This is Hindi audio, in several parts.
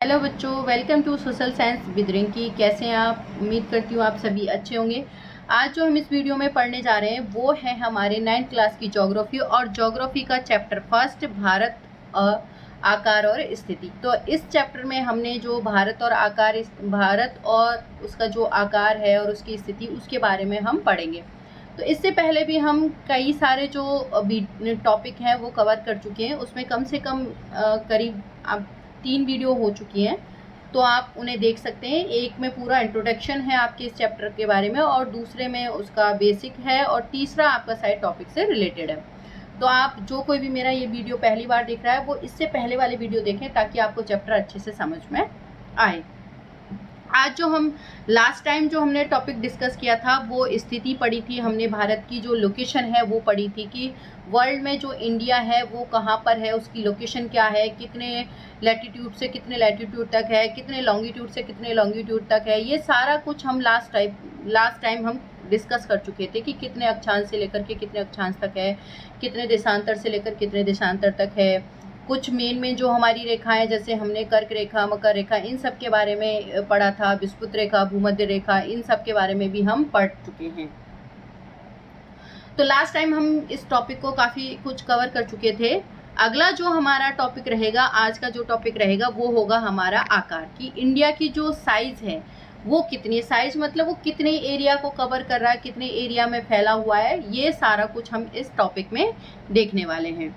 हेलो बच्चों, welcome to social science with Rinki. कैसे हैं आप? उम्मीद करती हूँ आप सभी अच्छे होंगे। आज जो हम इस वीडियो में पढ़ने जा रहे हैं वो है हमारे 9th क्लास की ज्योग्राफी और ज्योग्राफी का चैप्टर फर्स्ट, भारत और आकार और स्थिति। तो इस चैप्टर में हमने जो भारत और उसका जो आकार है और उसकी स्थिति, उसके बारे में हम पढ़ेंगे। तो इससे पहले भी हम कई सारे जो टॉपिक हैं वो कवर कर चुके हैं। उसमें कम से कम करीब 3 वीडियो हो चुकी हैं, तो आप उन्हें देख सकते हैं। एक में पूरा इंट्रोडक्शन है आपके इस चैप्टर के बारे में, और दूसरे में उसका बेसिक है, और तीसरा आपका साइड टॉपिक से रिलेटेड है। तो आप जो कोई भी मेरा ये वीडियो पहली बार देख रहा है वो इससे पहले वाले वीडियो देखें, ताकि आपको चैप्टर अच्छे से समझ में आए। आज जो हम लास्ट टाइम जो हमने टॉपिक डिस्कस किया था वो स्थिति पढ़ी थी हमने। भारत की जो लोकेशन है वो पढ़ी थी कि वर्ल्ड में जो इंडिया है वो कहाँ पर है, उसकी लोकेशन क्या है, कितने लैटिट्यूड से कितने लैटिट्यूड तक है, कितने लॉन्गिट्यूड से कितने लॉन्गिट्यूड तक है। ये सारा कुछ हम लास्ट टाइम हम डिस्कस कर चुके थे कि कितने अक्षांश से लेकर के कितने अक्षांश तक है, कितने देशांतर से लेकर कितने देशांतर तक है। कुछ मेन जो हमारी रेखाएं, जैसे हमने कर्क रेखा, मकर रेखा, इन सब के बारे में पढ़ा था। विषुवत रेखा, भूमध्य रेखा, इन सब के बारे में भी हम पढ़ चुके हैं। तो लास्ट टाइम हम इस टॉपिक को काफ़ी कुछ कवर कर चुके थे। अगला जो हमारा टॉपिक रहेगा, आज का जो टॉपिक रहेगा वो होगा हमारा आकार, कि इंडिया की जो साइज है वो कितनी, साइज मतलब वो कितने एरिया को कवर कर रहा है, कितने एरिया में फैला हुआ है, ये सारा कुछ हम इस टॉपिक में देखने वाले हैं।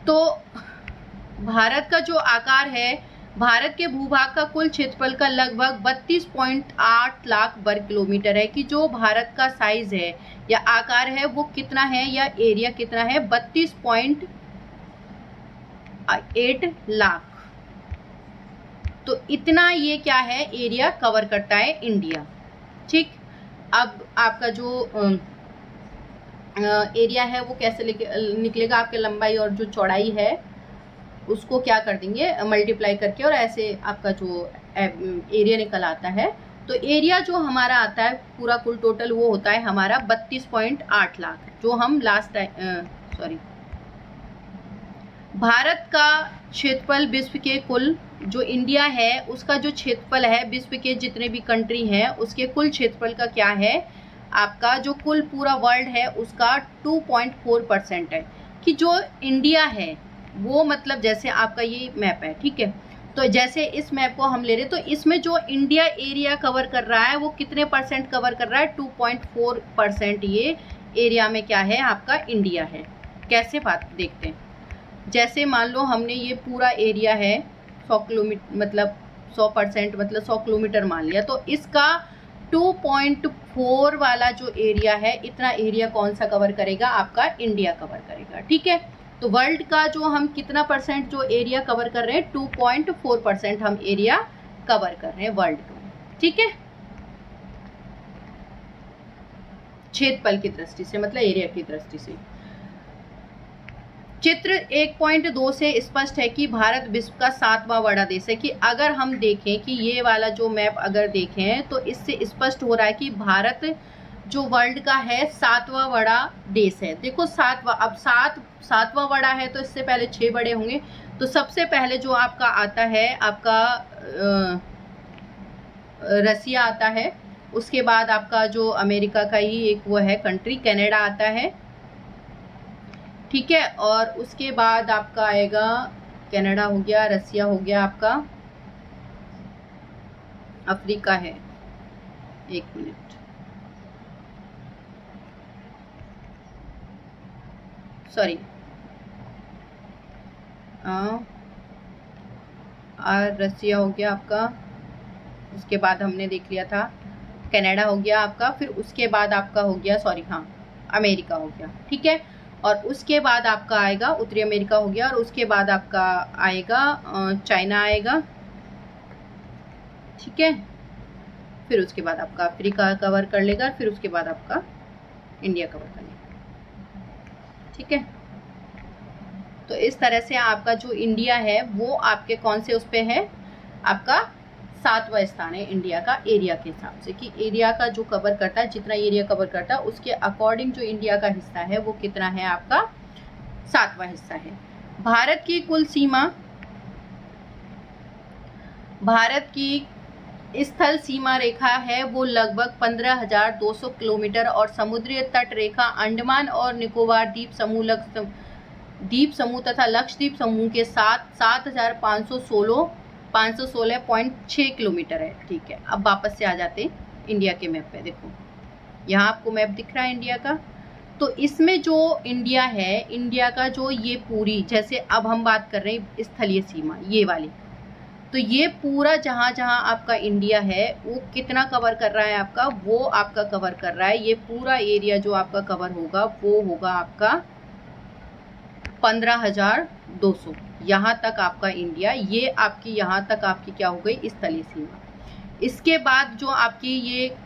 तो भारत का जो आकार है, भारत के भूभाग का कुल क्षेत्रफल का लगभग 32.8 लाख वर्ग किलोमीटर है। कि जो भारत का साइज है या आकार है वो कितना है, या एरिया कितना है, 32.8 लाख। तो इतना ये क्या है, एरिया कवर करता है इंडिया। ठीक, अब आपका जो एरिया है वो कैसे निकलेगा, आपके लंबाई और जो चौड़ाई है उसको क्या कर देंगे, मल्टीप्लाई करके, और ऐसे आपका जो एरिया निकल आता है। तो एरिया जो हमारा आता है पूरा कुल टोटल, वो होता है हमारा 32.8 लाख, जो हम लास्ट टाइम भारत का क्षेत्रफल, विश्व के कुल जो इंडिया है उसका जो क्षेत्रफल है, विश्व के जितने भी कंट्री हैं उसके कुल क्षेत्रफल का क्या है, आपका जो कुल पूरा वर्ल्ड है उसका 2.4% है। कि जो इंडिया है वो, मतलब जैसे आपका ये मैप है, ठीक है, तो जैसे इस मैप को हम ले रहे, तो इसमें जो इंडिया एरिया कवर कर रहा है वो कितने परसेंट कवर कर रहा है, 2.4% ये एरिया में क्या है, आपका इंडिया है। कैसे बात देखते हैं, जैसे मान लो हमने ये पूरा एरिया है 100 किलोमीटर, मतलब 100% मतलब 100 किलोमीटर मान लिया, तो इसका 2.4 वाला जो एरिया है, इतना एरिया कौन सा कवर करेगा, आपका इंडिया कवर करेगा। ठीक है, तो वर्ल्ड का जो हम कितना परसेंट जो एरिया कवर कर रहे हैं, 2.4% हम एरिया कवर कर रहे हैं वर्ल्ड का। ठीक है, क्षेत्रफल की दृष्टि से, मतलब एरिया की दृष्टि से। चित्र 1.2 से स्पष्ट है कि भारत विश्व का 7वां बड़ा देश है। कि अगर हम देखें कि ये वाला जो मैप अगर देखें तो इससे स्पष्ट हो रहा है कि भारत जो वर्ल्ड का है 7वां बड़ा देश है। देखो 7वां, अब 7वां बड़ा है तो इससे पहले 6 बड़े होंगे। तो सबसे पहले जो आपका आता है, आपका रसिया आता है, उसके बाद आपका जो अमेरिका का ही एक वो है कंट्री, कनाडा आता है, ठीक है, और उसके बाद आपका आएगा, कनाडा हो गया, रसिया हो गया, आपका अफ्रीका है, एक मिनट, सॉरी, रसिया हो गया आपका, उसके बाद हमने देख लिया था कनाडा हो गया आपका, फिर उसके बाद आपका हो गया, सॉरी हाँ, अमेरिका हो गया, ठीक है, और उसके बाद आपका आएगा उत्तरी अमेरिका हो गया, और उसके बाद आपका आएगा चाइना आएगा, ठीक है, फिर उसके बाद आपका अफ्रीका कवर कर लेगा, फिर उसके बाद आपका इंडिया कवर कर लेगा। ठीक है, तो इस तरह से आपका जो इंडिया है वो आपके कौन से उस पे है, आपका 7वां स्थान है इंडिया का एरिया के हिसाब से। कि एरिया का जो कवर करता है, जितना एरिया कवर करता है उसके अकॉर्डिंग जो इंडिया का हिस्सा है वो कितना है, आपका 7वां हिस्सा है। भारत की कुल सीमा भारत की स्थल सीमा रेखा है वो लगभग 15,200 किलोमीटर और समुद्री तट रेखा अंडमान और निकोबार द्वीप समूह तथा लक्षद्वीप समूह के साथ 7,516.6 किलोमीटर है। ठीक है, अब वापस से आ जाते हैं इंडिया के मैप पे। देखो यहाँ आपको मैप दिख रहा है इंडिया का। तो इसमें जो इंडिया है, इंडिया का जो ये पूरी, जैसे अब हम बात कर रहे हैं स्थलीय सीमा ये वाली, तो ये पूरा जहाँ जहाँ आपका इंडिया है वो कितना कवर कर रहा है आपका, वो आपका कवर कर रहा है, ये पूरा एरिया जो आपका कवर होगा वो होगा आपका 15,200। यहाँ तक आपका इंडिया, ये आपकी यहाँ तक आपकी क्या हो गई स्थलीय सीमा। इसके बाद जो आपकी ये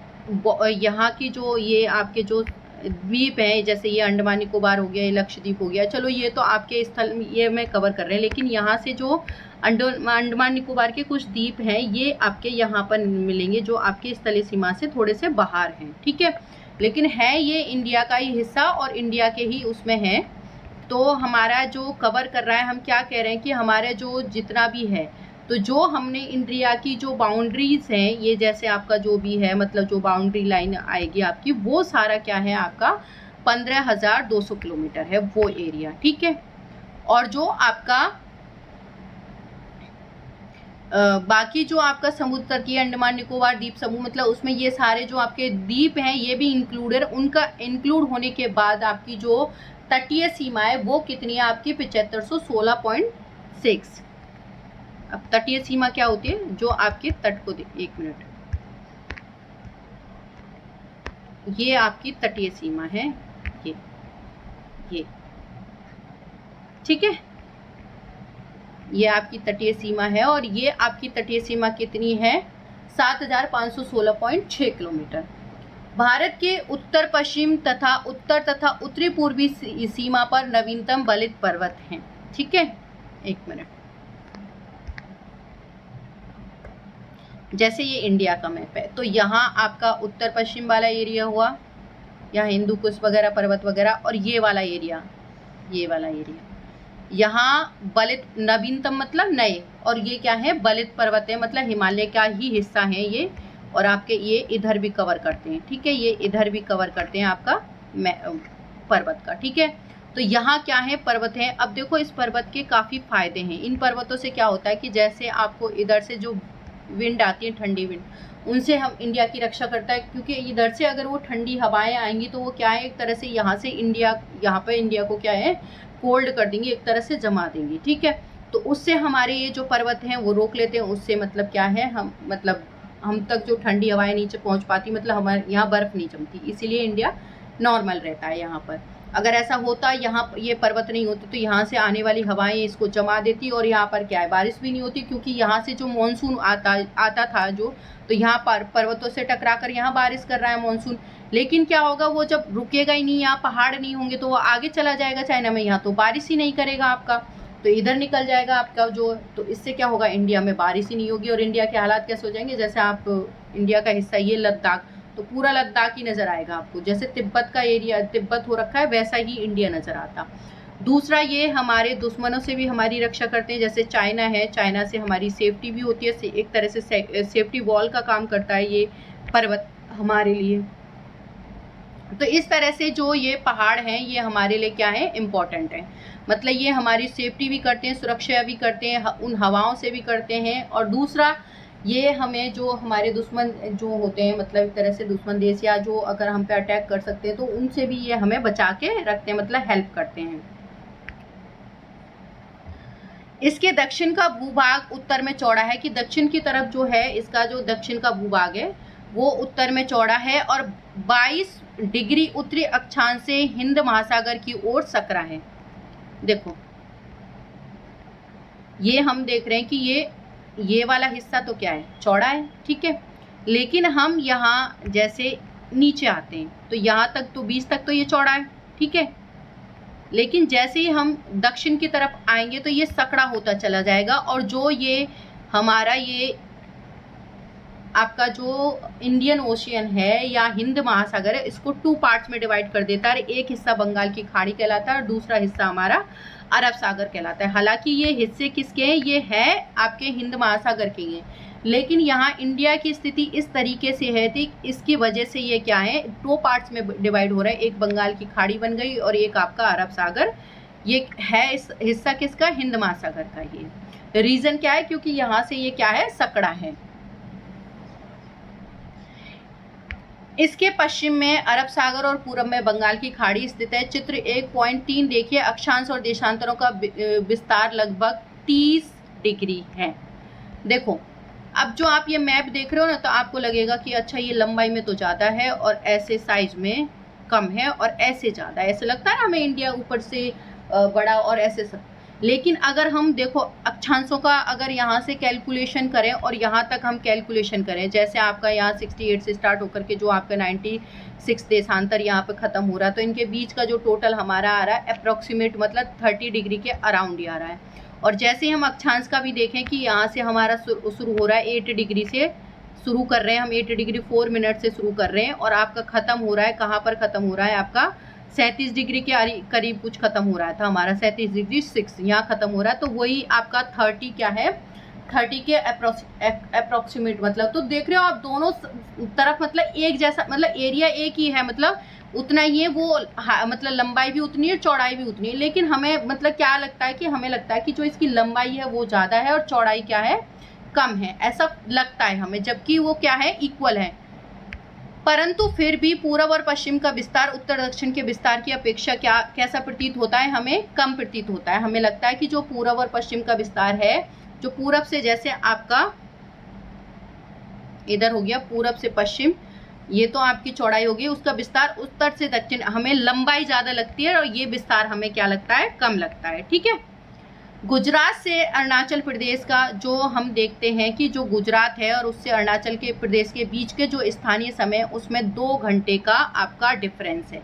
यहाँ की जो ये आपके जो द्वीप है, जैसे ये अंडमान निकोबार हो गया, ये लक्षद्वीप हो गया, चलो ये तो आपके स्थल ये मैं कवर कर रहे हैं, लेकिन यहाँ से जो अंडमान निकोबार के कुछ द्वीप हैं ये आपके यहाँ पर मिलेंगे जो आपके स्थलीय सीमा से थोड़े से बाहर हैं। ठीक है, लेकिन है ये इंडिया का ही हिस्सा और इंडिया के ही उसमें है। तो हमारा जो कवर कर रहा है, हम क्या कह रहे हैं कि हमारे जो जितना भी है, तो जो हमने इंडिया की जो बाउंड्रीज हैं, ये जैसे आपका जो भी है मतलब जो बाउंड्री लाइन आएगी आपकी, वो सारा क्या है आपका 15,200 किलोमीटर है वो एरिया। ठीक है, और जो आपका बाकी जो आपका समुद्र तटीय अंडमान निकोबार द्वीप समूह, मतलब उसमें ये सारे जो आपके द्वीप हैं ये भी इंक्लूडेड, उनका इंक्लूड होने के बाद आपकी जो तटीय सीमा है वो कितनी है आपकी 7516.6। अब तटीय सीमा क्या होती है, जो आपके तट को एक मिनट, ये आपकी तटीय सीमा है ये ठीक है, ये आपकी तटीय सीमा है और ये आपकी तटीय सीमा कितनी है 7,516.6 किलोमीटर। भारत के उत्तर पश्चिम तथा उत्तर तथा उत्तरी पूर्वी सीमा पर नवीनतम बलित पर्वत हैं। ठीक है, एक मिनट, जैसे ये इंडिया का मैप है तो यहाँ आपका उत्तर पश्चिम वाला एरिया हुआ, यहाँ हिंदू कुश वगैरह पर्वत वगैरह, और ये वाला एरिया यहाँ बलित नवीनतम मतलब नए, और ये क्या है बलित पर्वत है मतलब हिमालय का ही हिस्सा है ये, और आपके ये इधर भी कवर करते हैं। ठीक है, ये इधर भी कवर करते हैं आपका पर्वत का। ठीक है, तो यहाँ क्या है पर्वत है। अब देखो इस पर्वत के काफ़ी फायदे हैं। इन पर्वतों से क्या होता है कि जैसे आपको इधर से जो विंड आती है ठंडी विंड, उनसे हम इंडिया की रक्षा करता है, क्योंकि इधर से अगर वो ठंडी हवाएं आएंगी तो वो क्या है एक तरह से यहाँ से यहाँ पे इंडिया को क्या है कोल्ड कर देंगी, एक तरह से जमा देंगी। ठीक है, तो उससे हमारे ये जो पर्वत हैं वो रोक लेते हैं, उससे मतलब क्या है हम तक जो ठंडी हवाएं नीचे पहुंच पाती, मतलब हमारे यहाँ बर्फ नहीं जमती, इसीलिए इंडिया नॉर्मल रहता है यहाँ पर। अगर ऐसा होता यहाँ ये पर्वत नहीं होते तो यहाँ से आने वाली हवाएं इसको जमा देती और यहाँ पर क्या है बारिश भी नहीं होती, क्योंकि यहाँ से जो मानसून आता था जो, तो यहाँ पर पर्वतों से टकरा कर यहाँ बारिश कर रहा है मानसून। लेकिन क्या होगा, वो जब रुकेगा ही नहीं, यहाँ पहाड़ नहीं होंगे तो वो आगे चला जाएगा चाइना में, यहाँ तो बारिश ही नहीं करेगा आपका, तो इधर निकल जाएगा आपका जो, तो इससे क्या होगा इंडिया में बारिश ही नहीं होगी और इंडिया के हालात कैसे हो जाएंगे। जैसे आप इंडिया का हिस्सा ये लद्दाख, तो पूरा लद्दाख ही नज़र आएगा आपको, जैसे तिब्बत का एरिया तिब्बत हो रखा है वैसा ही इंडिया नज़र आता। दूसरा, ये हमारे दुश्मनों से भी हमारी रक्षा करते हैं, जैसे चाइना है, चाइना से हमारी सेफ्टी भी होती है, एक तरह से सेफ्टी वॉल का काम करता है ये पर्वत हमारे लिए। तो इस तरह से जो ये पहाड़ हैं ये हमारे लिए क्या है इम्पॉर्टेंट है, मतलब ये हमारी सेफ्टी भी करते हैं, सुरक्षा भी करते हैं, उन हवाओं से भी करते हैं। और दूसरा, ये हमें जो हमारे दुश्मन जो होते हैं, मतलब एक तरह से दुश्मन देश या जो अगर हम पे अटैक कर सकते हैं तो उनसे भी ये हमें बचा के रखते हैं, मतलब हेल्प करते हैं। इसके दक्षिण का भूभाग उत्तर में चौड़ा है, कि दक्षिण की तरफ जो है इसका जो दक्षिण का भूभाग है वो उत्तर में चौड़ा है और 22 डिग्री उत्तरी अक्षांश से हिंद महासागर की ओर सकरा है। देखो ये हम देख रहे हैं कि ये वाला हिस्सा तो क्या है चौड़ा है, ठीक है, लेकिन हम यहाँ जैसे नीचे आते हैं तो यहाँ तक तो 20 तक तो ये चौड़ा है, ठीक है, लेकिन जैसे ही हम दक्षिण की तरफ आएंगे तो ये सकड़ा होता चला जाएगा और जो ये हमारा ये आपका जो इंडियन ओशियन है या हिंद महासागर है इसको 2 पार्ट्स में डिवाइड कर देता है। एक हिस्सा बंगाल की खाड़ी कहलाता है और दूसरा हिस्सा हमारा अरब सागर कहलाता है। हालांकि ये हिस्से किसके हैं, ये है आपके हिंद महासागर के हैं, लेकिन यहाँ इंडिया की स्थिति इस तरीके से है थी, इसकी वजह से ये क्या है, 2 पार्ट्स में डिवाइड हो रहा है। एक बंगाल की खाड़ी बन गई और एक आपका अरब सागर। ये है इस हिस्सा किसका, हिंद महासागर का। ये रीजन क्या है, क्योंकि यहाँ से ये क्या है, सकड़ा है। इसके पश्चिम में अरब सागर और पूरब में बंगाल की खाड़ी स्थित है। चित्र 1.3 देखिए, अक्षांश और देशांतरों का विस्तार लगभग 30 डिग्री है। देखो अब जो आप ये मैप देख रहे हो ना, तो आपको लगेगा कि अच्छा ये लंबाई में तो ज़्यादा है और ऐसे साइज में कम है और ऐसे ज़्यादा है, ऐसे लगता है ना हमें इंडिया ऊपर से बड़ा और ऐसे सब। लेकिन अगर हम देखो अक्षांशों का अगर यहाँ से कैलकुलेशन करें और यहाँ तक हम कैलकुलेशन करें, जैसे आपका यहाँ 68 से स्टार्ट होकर के जो आपका 96 देशांतर यहाँ पे ख़त्म हो रहा है, तो इनके बीच का जो टोटल हमारा आ रहा है अप्रॉक्सीमेट मतलब 30 डिग्री के अराउंड ही आ रहा है। और जैसे हम अक्षांश का भी देखें कि यहाँ से हमारा शुरू हो रहा है 8 डिग्री से शुरू कर रहे हैं हम, 8 डिग्री 4 मिनट से शुरू कर रहे हैं और आपका ख़त्म हो रहा है, कहाँ पर ख़त्म हो रहा है आपका 37 डिग्री के करीब कुछ ख़त्म हो रहा था हमारा, 37 डिग्री 6 यहाँ ख़त्म हो रहा है। तो वही आपका 30 क्या है, 30 के अप्रॉक्सीमेट मतलब। तो देख रहे हो आप दोनों तरफ मतलब एक जैसा, मतलब एरिया एक ही है, मतलब उतना ही है वो, मतलब लंबाई भी उतनी है चौड़ाई भी उतनी है। लेकिन हमें मतलब क्या लगता है कि हमें लगता है कि जो इसकी लंबाई है वो ज़्यादा है और चौड़ाई क्या है, कम है, ऐसा लगता है हमें, जबकि वो क्या है, इक्वल है। परंतु फिर भी पूरब और पश्चिम का विस्तार उत्तर दक्षिण के विस्तार की अपेक्षा कैसा प्रतीत होता है, हमें कम प्रतीत होता है। हमें लगता है कि जो पूरब और पश्चिम का विस्तार है, जो पूरब से जैसे आपका इधर हो गया पूरब से पश्चिम, ये तो आपकी चौड़ाई होगी, उसका विस्तार उत्तर से दक्षिण हमें लंबाई ज्यादा लगती है और ये विस्तार हमें क्या लगता है, कम लगता है। ठीक है। गुजरात से अरुणाचल प्रदेश का जो हम देखते हैं कि जो गुजरात है और उससे अरुणाचल के प्रदेश के बीच के जो स्थानीय समय, उसमें 2 घंटे का आपका डिफरेंस है।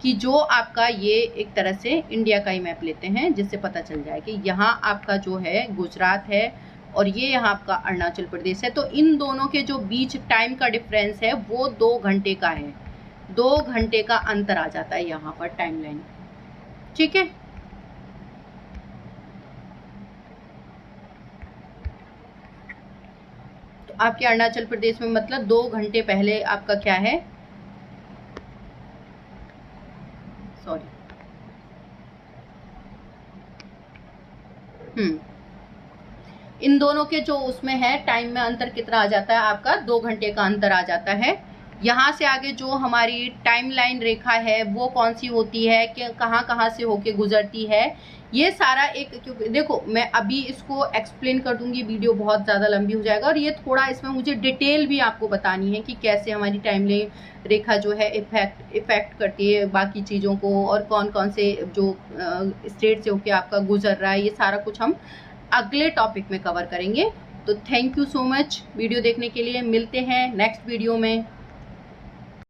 कि जो आपका ये एक तरह से इंडिया का ही मैप लेते हैं जिससे पता चल जाए कि यहाँ आपका जो है गुजरात है और ये यहाँ आपका अरुणाचल प्रदेश है। तो इन दोनों के जो बीच टाइम का डिफरेंस है वो 2 घंटे का है, 2 घंटे का अंतर आ जाता है यहाँ पर टाइमलाइन। ठीक है। तो आपके अरुणाचल प्रदेश में मतलब 2 घंटे पहले आपका क्या है, सॉरी, इन दोनों के जो उसमें है टाइम में अंतर कितना आ जाता है आपका, 2 घंटे का अंतर आ जाता है। यहाँ से आगे जो हमारी टाइमलाइन रेखा है वो कौन सी होती है, कि कहाँ कहाँ से होके गुजरती है, ये सारा एक, क्योंकि देखो मैं अभी इसको एक्सप्लेन कर दूंगी, वीडियो बहुत ज़्यादा लंबी हो जाएगा और ये थोड़ा इसमें मुझे डिटेल भी आपको बतानी है कि कैसे हमारी टाइमलाइन रेखा जो है इफेक्ट करती है बाकी चीज़ों को और कौन कौन से जो स्टेट से होके आपका गुजर रहा है, ये सारा कुछ हम अगले टॉपिक में कवर करेंगे। तो thank you so much video देखने के लिए, मिलते हैं नेक्स्ट वीडियो में।